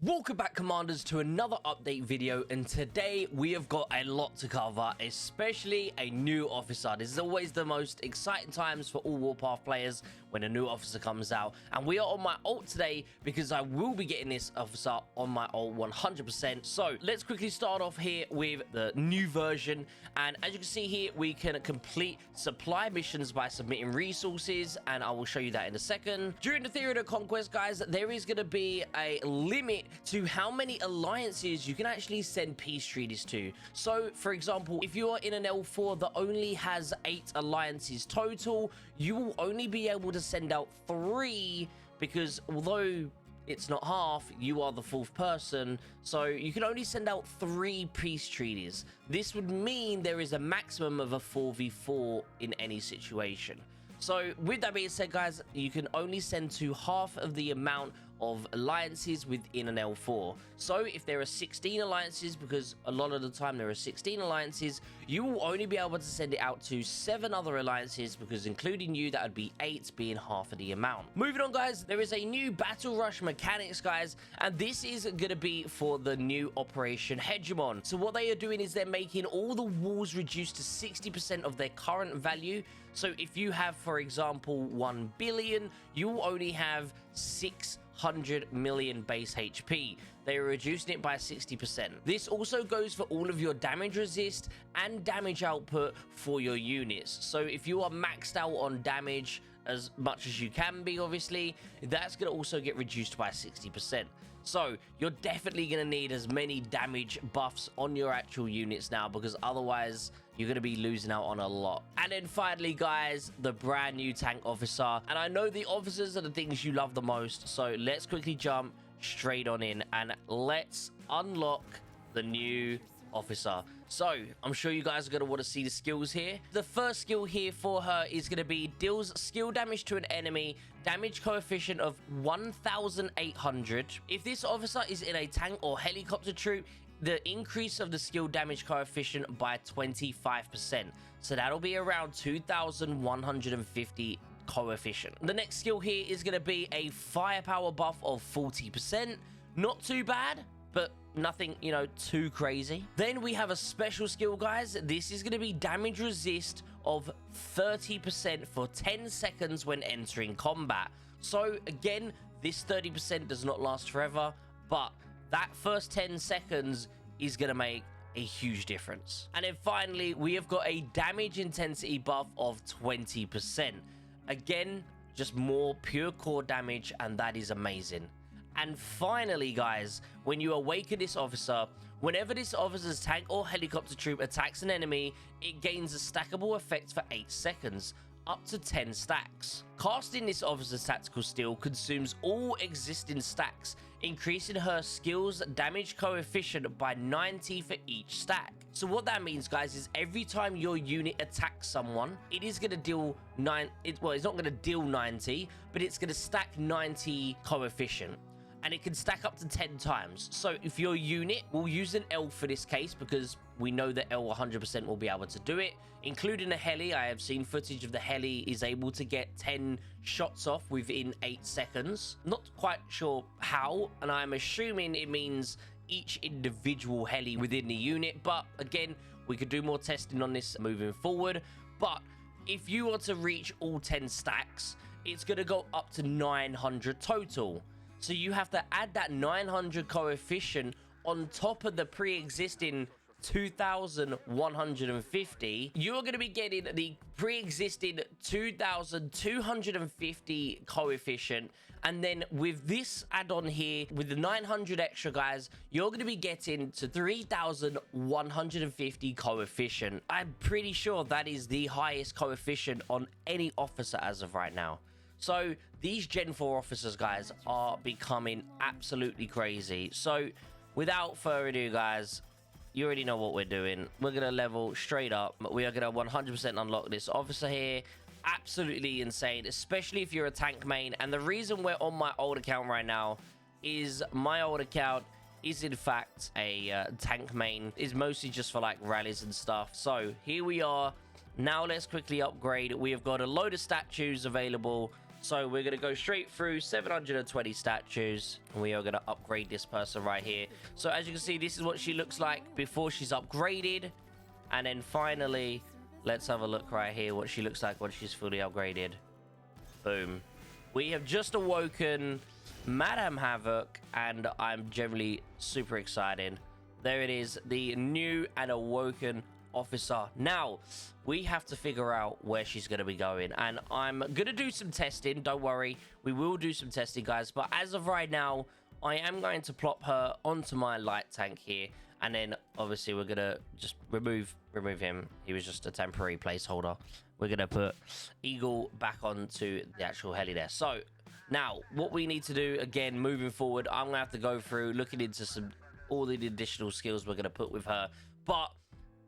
Welcome back, Commanders, to another update video, and today we have got a lot to cover, especially a new officer. This is always the most exciting times for all Warpath players when a new officer comes out, and we are on my ult today because I will be getting this officer on my ult 100%. So let's quickly start off here with the new version, and as you can see here, we can complete supply missions by submitting resources, and I will show you that in a second. During the Theory of Conquest, guys, there is going to be a limit to how many alliances you can actually send peace treaties to. So for example, if you are in an L4 that only has 8 alliances total, you will only be able to send out 3, because although it's not half, you are the 4th person, so you can only send out 3 peace treaties. This would mean there is a maximum of a 4v4 in any situation. So with that being said, guys, you can only send to half of the amount of alliances within an L4. So if there are 16 alliances, because a lot of the time there are 16 alliances, you will only be able to send it out to 7 other alliances, because including you, that would be 8, being half of the amount. Moving on, guys, there is a new battle rush mechanics, guys, and this is going to be for the new Operation Hegemon. So what they are doing is they're making all the walls reduced to 60% of their current value. So if you have, for example, 1 billion, you will only have 600 million base HP. They are reducing it by 60%. This also goes for all of your damage resist and damage output for your units. So if you are maxed out on damage as much as you can be, obviously, that's going to also get reduced by 60%. So you're definitely going to need as many damage buffs on your actual units now, because otherwise you're going to be losing out on a lot. And then finally, guys, the brand new tank officer. And I know the officers are the things you love the most, so let's quickly jump straight on in and let's unlock the new officer. So I'm sure you guys are going to want to see the skills here. The first skill here for her is going to be deals skill damage to an enemy, damage coefficient of 1,800. If this officer is in a tank or helicopter troop, the increase of the skill damage coefficient by 25%. So that'll be around 2,150 coefficient. The next skill here is going to be a firepower buff of 40%. Not too bad, but nothing, you know, too crazy. Then we have a special skill, guys. This is going to be damage resist of 30% for 10 seconds when entering combat. So again, this 30% does not last forever, but that first 10 seconds is going to make a huge difference. And then finally, we have got a damage intensity buff of 20%. Again, just more pure core damage, and that is amazing. And finally, guys, when you awaken this officer, whenever this officer's tank or helicopter troop attacks an enemy, it gains a stackable effect for 8 seconds, up to 10 stacks. Casting this officer's tactical skill consumes all existing stacks, increasing her skill's damage coefficient by 90 for each stack. So what that means, guys, is every time your unit attacks someone, it is going to deal it's not going to deal 90, but it's going to stack 90 coefficient. And it can stack up to 10 times. So if your unit, will use an L for this case, because we know that L 100% will be able to do it, including a heli. I have seen footage of the heli is able to get 10 shots off within 8 seconds. Not quite sure how, and I'm assuming it means each individual heli within the unit, but again, we could do more testing on this moving forward. But if you were to reach all 10 stacks, it's going to go up to 900 total. So you have to add that 900 coefficient on top of the pre-existing 2,150. You're going to be getting the pre-existing 2,250 coefficient. And then with this add-on here, with the 900 extra, guys, you're going to be getting to 3,150 coefficient. I'm pretty sure that is the highest coefficient on any officer as of right now. So these Gen 4 officers, guys, are becoming absolutely crazy. So without further ado, guys, you already know what we're doing. We're going to level straight up. We are going to 100% unlock this officer here. Absolutely insane, especially if you're a tank main. And the reason we're on my old account right now is my old account is in fact a tank main. Is mostly just for like rallies and stuff. So here we are. Now let's quickly upgrade. We have got a load of statues available. So we're going to go straight through 720 statues. And we are going to upgrade this person right here. So as you can see, this is what she looks like before she's upgraded. And then finally, let's have a look right here what she looks like once she's fully upgraded. Boom. We have just awoken Madame Havoc, and I'm generally super excited. There it is, the new and awoken officer. Now, we have to figure out where she's going to be going, and I'm going to do some testing. Don't worry, we will do some testing, guys. But as of right now, I am going to plop her onto my light tank here, and then obviously we're going to just remove him. He was just a temporary placeholder. We're going to put Eagle back onto the actual heli there. So now what we need to do, again, moving forward, I'm going to have to go through looking into all the additional skills we're going to put with her. But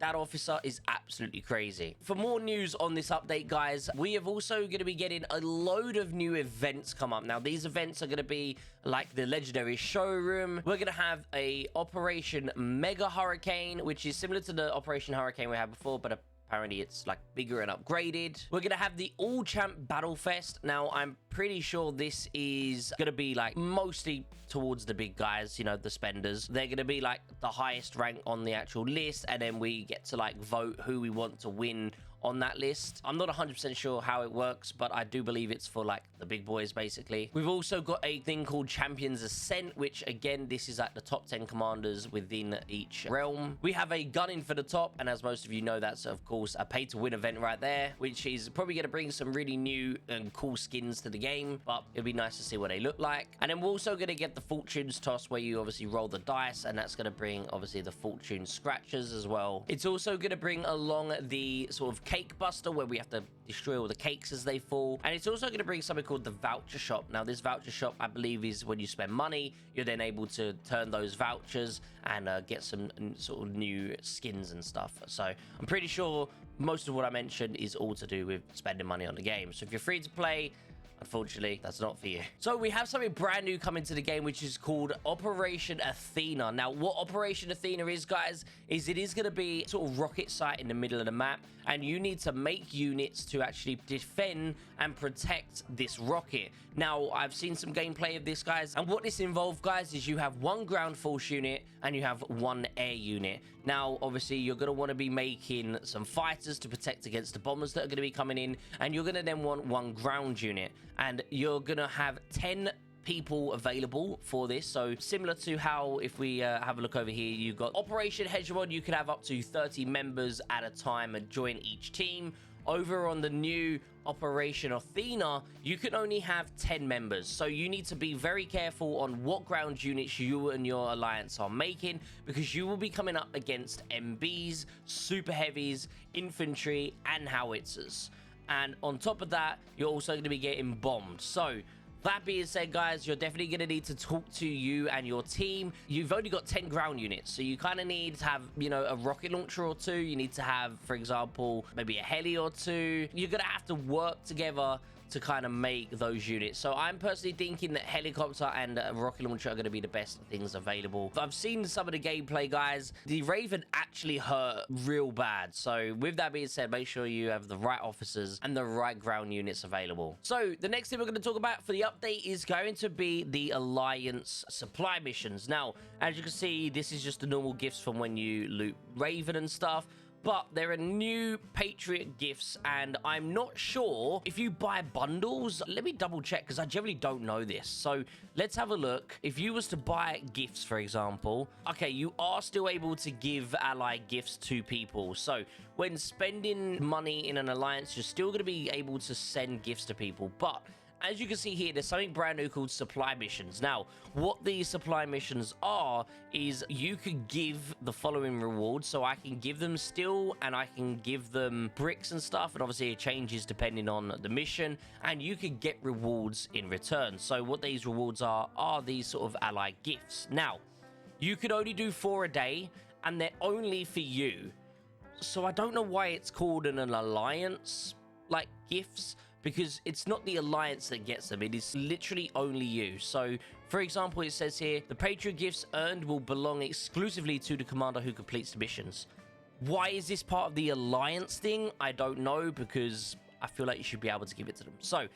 that officer is absolutely crazy. For more news on this update, guys, we have also going to be getting a load of new events come up. Now, these events are going to be like the legendary showroom. We're going to have a Operation Mega Hurricane, which is similar to the Operation Hurricane we had before, but apparently it's like bigger and upgraded. We're going to have the All Champ Battle Fest. Now, I'm pretty sure this is going to be like mostly towards the big guys, you know, the spenders. They're going to be like the highest rank on the actual list, and then we get to like vote who we want to win on that list. I'm not 100% sure how it works, but I do believe it's for like the big boys, basically. We've also got a thing called Champions Ascent, which again, this is like the top 10 commanders within each realm. We have a gunning for the top, and as most of you know, that's of course a pay to win event right there, which is probably going to bring some really new and cool skins to the game, but it'll be nice to see what they look like. And then we're also going to get the Fortunes Toss, where you obviously roll the dice, and that's going to bring obviously the Fortune Scratchers as well. It's also going to bring along the sort of Cake Buster, where we have to destroy all the cakes as they fall. And it's also going to bring something called the Voucher Shop. Now, this Voucher Shop, I believe, is when you spend money, you're then able to turn those vouchers and get some sort of new skins and stuff. So I'm pretty sure most of what I mentioned is all to do with spending money on the game. So if you're free to play, unfortunately, that's not for you. So we have something brand new coming to the game, which is called Operation Athena. Now, what Operation Athena is, guys, is it is going to be sort of rocket site in the middle of the map, and you need to make units to actually defend and protect this rocket. Now, I've seen some gameplay of this, guys, and what this involves, guys, is you have one ground force unit and you have one air unit. Now, obviously, you're going to want to be making some fighters to protect against the bombers that are going to be coming in, and you're going to then want one ground unit, and you're going to have 10 people available for this. So similar to how, if we have a look over here, you've got Operation Hegemon, you can have up to 30 members at a time and join each team. Over on the new Operation Athena, you can only have 10 members. So you need to be very careful on what ground units you and your alliance are making, because you will be coming up against MBs, super heavies, infantry, and howitzers. And on top of that, you're also going to be getting bombed. So that being said, guys, you're definitely going to need to talk to you and your team. You've only got 10 ground units, so you kind of need to have, you know, a rocket launcher or two. You need to have, for example, maybe a heli or two. You're going to have to work together to kind of make those units. So I'm personally thinking that helicopter and a rocket launcher are going to be the best things available. I've seen some of the gameplay, guys. The Raven actually hurt real bad. So with that being said, make sure you have the right officers and the right ground units available. So the next thing we're going to talk about for the update is going to be the Alliance supply missions. Now, as you can see, this is just the normal gifts from when you loot Raven and stuff. But there are new Patriot gifts, and I'm not sure if you buy bundles. Let me double check, because I generally don't know this. So let's have a look. If you was to buy gifts, for example, okay, you are still able to give ally gifts to people. So when spending money in an alliance, you're still going to be able to send gifts to people. But as you can see here, there's something brand new called supply missions. Now, what these supply missions are is you could give the following rewards. So I can give them steel, and I can give them bricks and stuff. And obviously it changes depending on the mission, and you could get rewards in return. So what these rewards are these sort of ally gifts. Now, you could only do 4 a day, and they're only for you. So I don't know why it's called an alliance, like gifts, because it's not the alliance that gets them. It is literally only you. So, for example, it says here, the Patriot gifts earned will belong exclusively to the commander who completes the missions. Why is this part of the alliance thing? I don't know, because I feel like you should be able to give it to them. So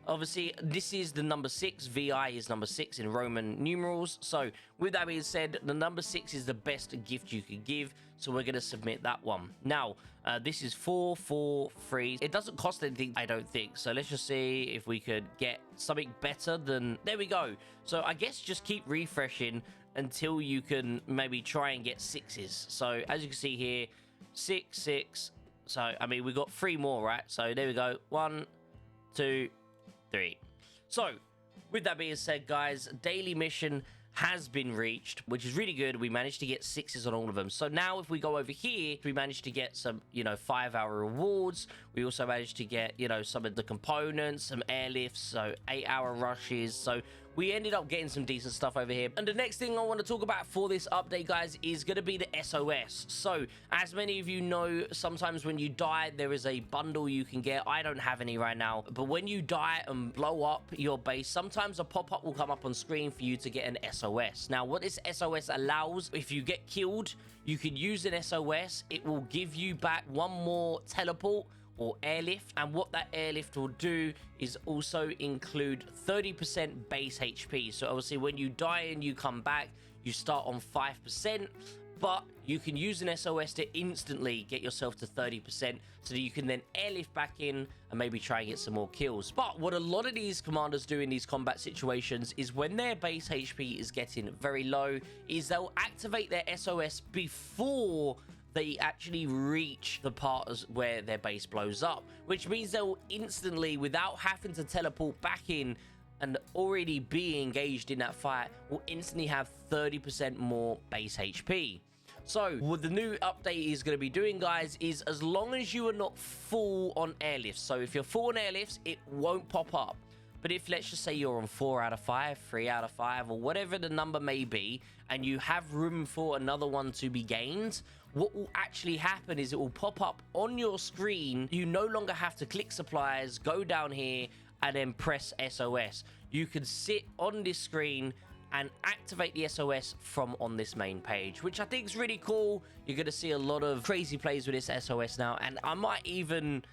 obviously this is the number 6. VI is number 6 in Roman numerals. So with that being said, the number 6 is the best gift you could give, so we're going to submit that one. Now this is 443. It doesn't cost anything, I don't think, so let's just see if we could get something better than... There we go. So I guess just keep refreshing until you can maybe try and get 6s. So as you can see here, 6, 6. So I mean, we got 3 more, right? So there we go. 1, 2, 3. So with that being said, guys, daily mission has been reached, which is really good. We managed to get 6s on all of them. So now if we go over here, we managed to get some, 5-hour rewards. We also managed to get, some of the components, some airlifts, so 8-hour rushes. So we ended up getting some decent stuff over here. And the next thing I want to talk about for this update, guys, is going to be the SOS. So as many of you know, sometimes when you die, there is a bundle you can get. I don't have any right now, but when you die and blow up your base, sometimes a pop-up will come up on screen for you to get an SOS. Now, what this SOS allows, if you get killed, you can use an SOS. It will give you back 1 more teleport or airlift, and what that airlift will do is also include 30% base HP. So obviously when you die and you come back, you start on 5%, but you can use an SOS to instantly get yourself to 30% so that you can then airlift back in and maybe try and get some more kills. But what a lot of these commanders do in these combat situations is when their base HP is getting very low, is they'll activate their SOS before they actually reach the part where their base blows up, which means they'll instantly, without having to teleport back in and already be engaged in that fight, will instantly have 30% more base HP. So what the new update is going to be doing, guys, is as long as you are not full on airlifts, so if you're full on airlifts, it won't pop up. But if, let's just say, you're on 4 out of 5, 3 out of 5, or whatever the number may be, and you have room for another one to be gained, what will actually happen is it will pop up on your screen. You no longer have to click supplies, go down here, and then press SOS. You can sit on this screen and activate the SOS from on this main page, which I think is really cool. You're going to see a lot of crazy plays with this SOS now, and I might even...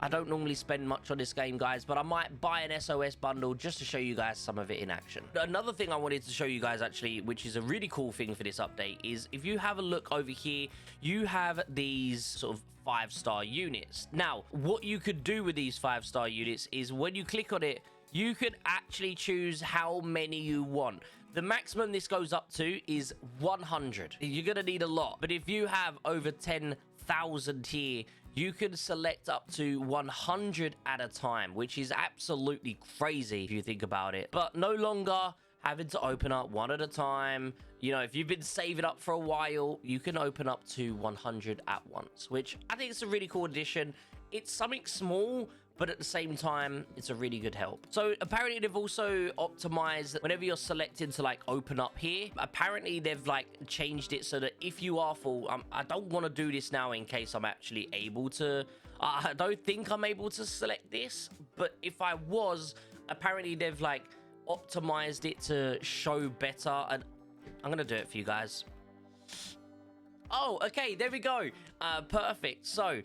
I don't normally spend much on this game, guys, but I might buy an SOS bundle just to show you guys some of it in action. Another thing I wanted to show you guys, actually, which is a really cool thing for this update, is if you have a look over here, you have these sort of 5-star units. Now, what you could do with these 5-star units is when you click on it, you could actually choose how many you want. The maximum this goes up to is 100. You're going to need a lot, but if you have over 10,000 here, you can select up to 100 at a time, which is absolutely crazy if you think about it. But no longer having to open up one at a time. If you've been saving up for a while, you can open up to 100 at once, which I think is a really cool addition. It's something small, but at the same time, it's a really good help. So apparently they've also optimized whenever you're selecting to open up here. Apparently they've changed it so that if you are full, I don't want to do this now in case I'm actually able to. I don't think I'm able to select this, but if I was, apparently they've optimized it to show better, and I'm gonna do it for you guys. Oh, okay, there we go. Perfect. So,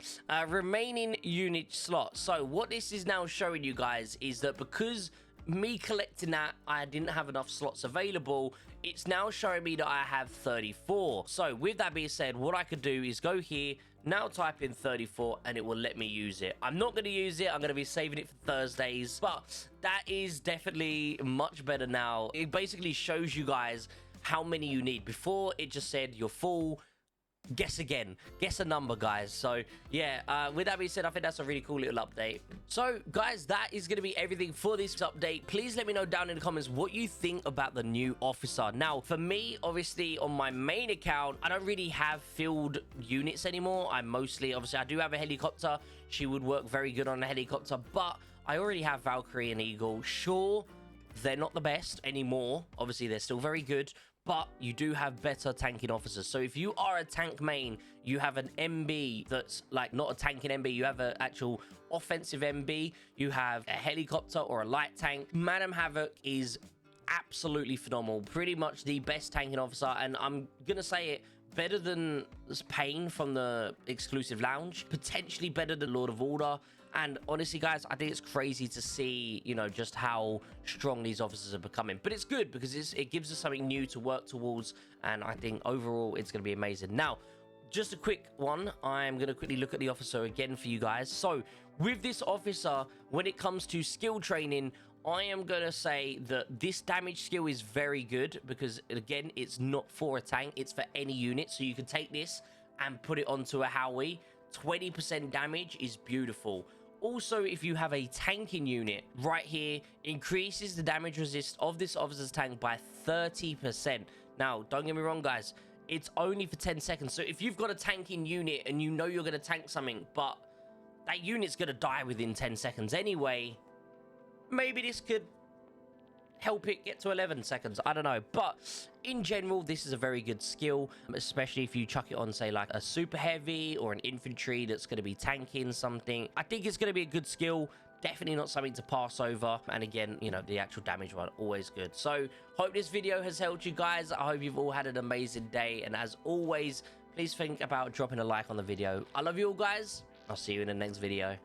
remaining unit slots. So, what this is now showing you guys is that because me collecting that, I didn't have enough slots available, it's now showing me that I have 34. So, with that being said, what I could do is go here, now type in 34, and it will let me use it. I'm not going to use it. I'm going to be saving it for Thursdays, but that is definitely much better now. It basically shows you guys how many you need. Before, it just said you're full. Guess again. Guess a number, guys. So, yeah, with that being said, I think that's a really cool little update. So, guys, that is going to be everything for this update. Please let me know down in the comments what you think about the new officer. Now, for me, obviously, on my main account, I don't really have filled units anymore. Obviously, I do have a helicopter. She would work very good on a helicopter, but I already have Valkyrie and Eagle. Sure, they're not the best anymore. Obviously, they're still very good, but you do have better tanking officers. So if you are a tank main, you have an MB that's not a tanking MB, you have an actual offensive MB, you have a helicopter or a light tank. Madam Havoc is absolutely phenomenal. Pretty much the best tanking officer, and I'm gonna say it, better than Pain from the exclusive lounge, potentially better than Lord of Order, And honestly, guys, I think it's crazy to see, you know, just how strong these officers are becoming. But it's good because it gives us something new to work towards. And I think overall, it's going to be amazing. Now, just a quick one. I'm going to quickly look at the officer again for you guys. So with this officer, when it comes to skill training, I am going to say that this damage skill is very good because, again, it's not for a tank. It's for any unit. So you can take this and put it onto a Howie. 20% damage is beautiful. Also, if you have a tanking unit right here, increases the damage resist of this officer's tank by 30%. Now, don't get me wrong, guys. It's only for 10 seconds. So if you've got a tanking unit and you know you're going to tank something, but that unit's going to die within 10 seconds anyway, maybe this could help it get to 11 seconds. I don't know. But in general, this is a very good skill, especially if you chuck it on, say, like a super heavy or an infantry that's going to be tanking something. I think it's going to be a good skill. Definitely not something to pass over. And again, you know, the actual damage one, always good. So hope this video has helped you guys. I hope you've all had an amazing day. And as always, please think about dropping a like on the video. I love you all, guys. I'll see you in the next video.